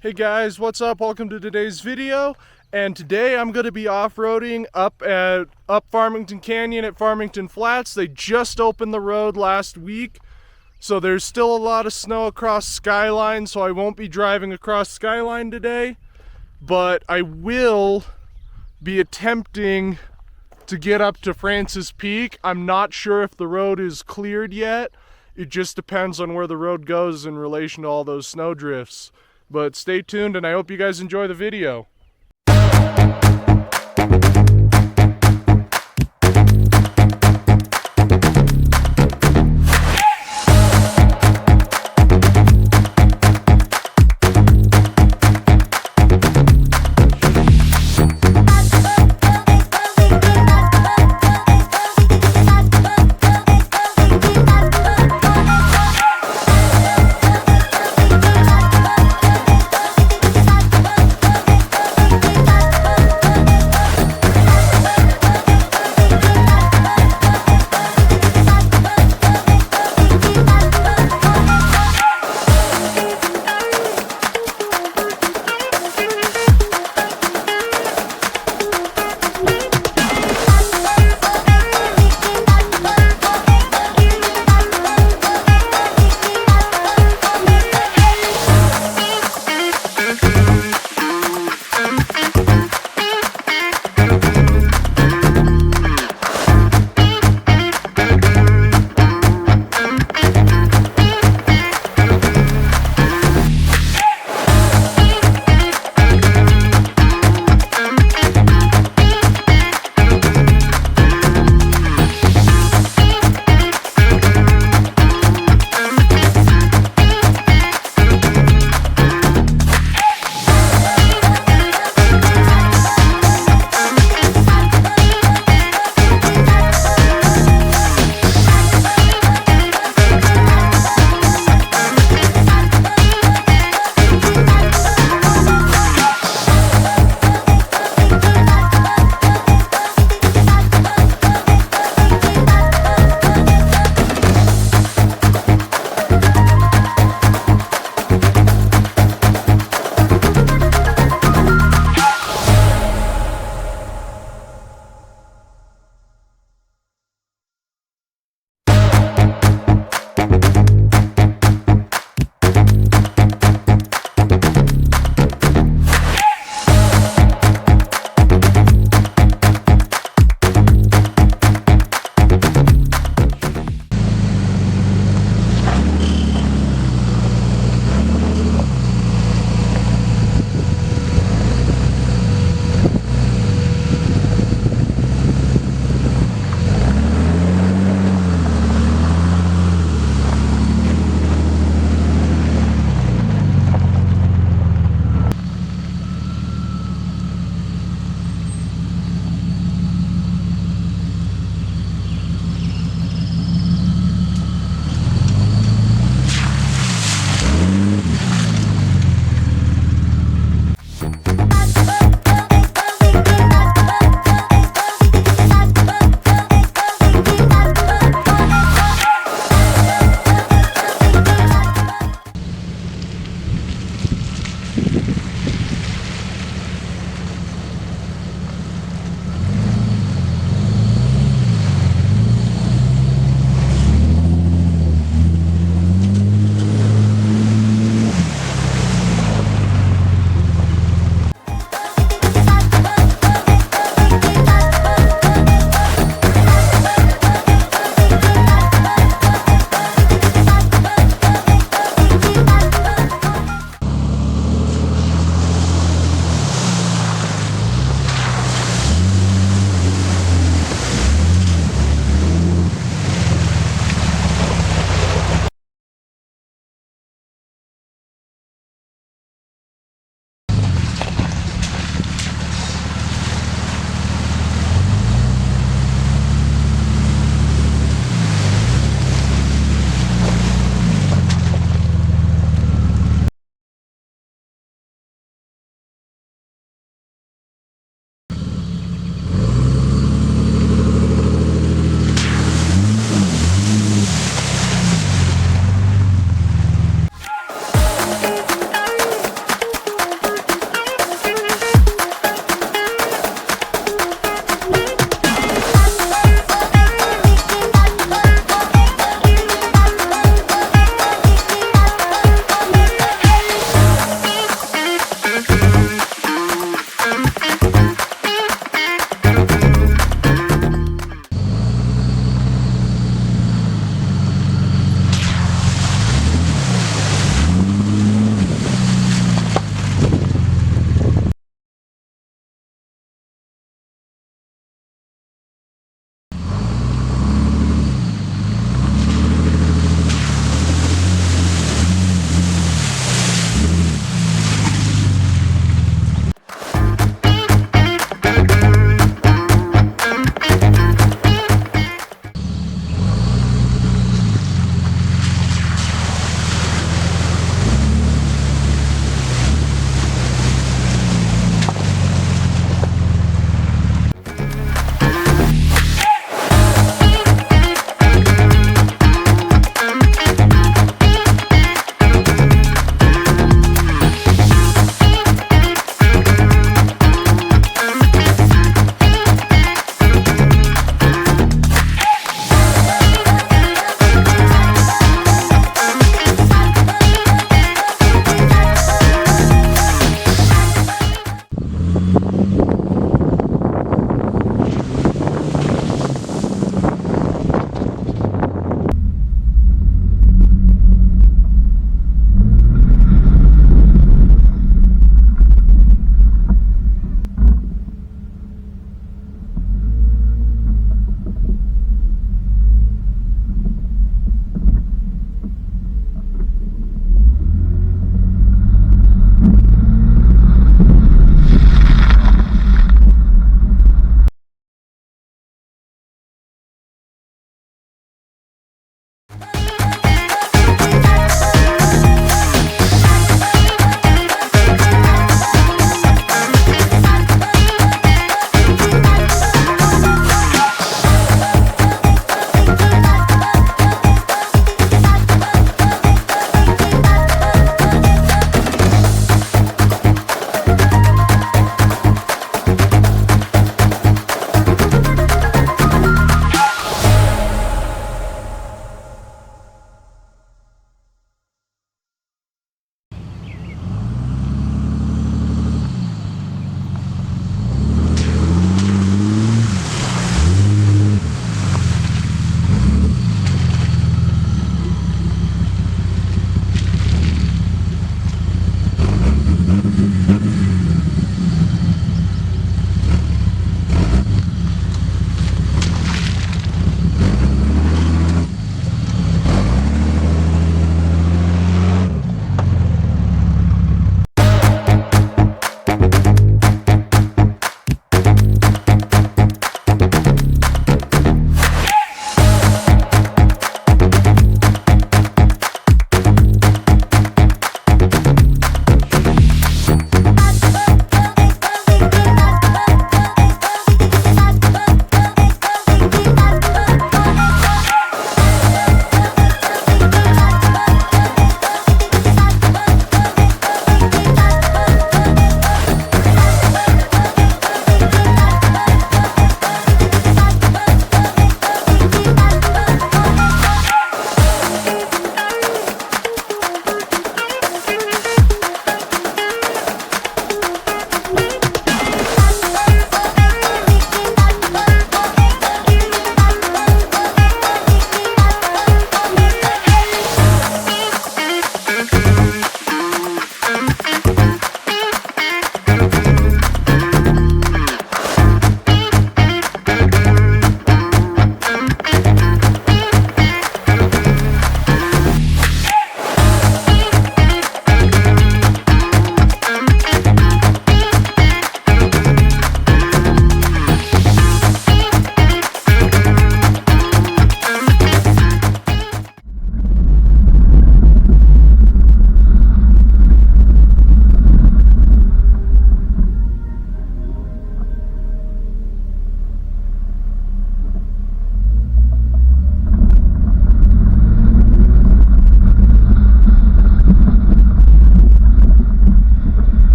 Hey guys, what's up? Welcome to today's video. And today I'm going to be off-roading up Farmington Canyon at Farmington Flats. They just opened the road last week, so there's still a lot of snow across Skyline, so I won't be driving across Skyline today, but I will be attempting to get up to Francis Peak. I'm not sure if the road is cleared yet. It just depends on where the road goes in relation to all those snow drifts. But stay tuned, and I hope you guys enjoy the video.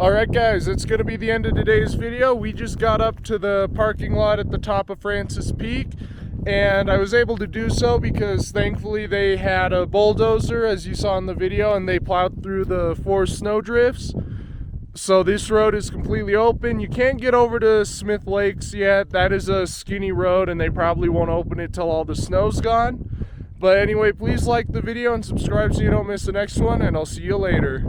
Alright guys, that's going to be the end of today's video. We just got up to the parking lot at the top of Francis Peak, and I was able to do so because thankfully they had a bulldozer, as you saw in the video, and they plowed through the 4 snow drifts. So this road is completely open. You can't get over to Smith Lakes yet. That is a skinny road and they probably won't open it till all the snow's gone. But anyway, please like the video and subscribe so you don't miss the next one, and I'll see you later.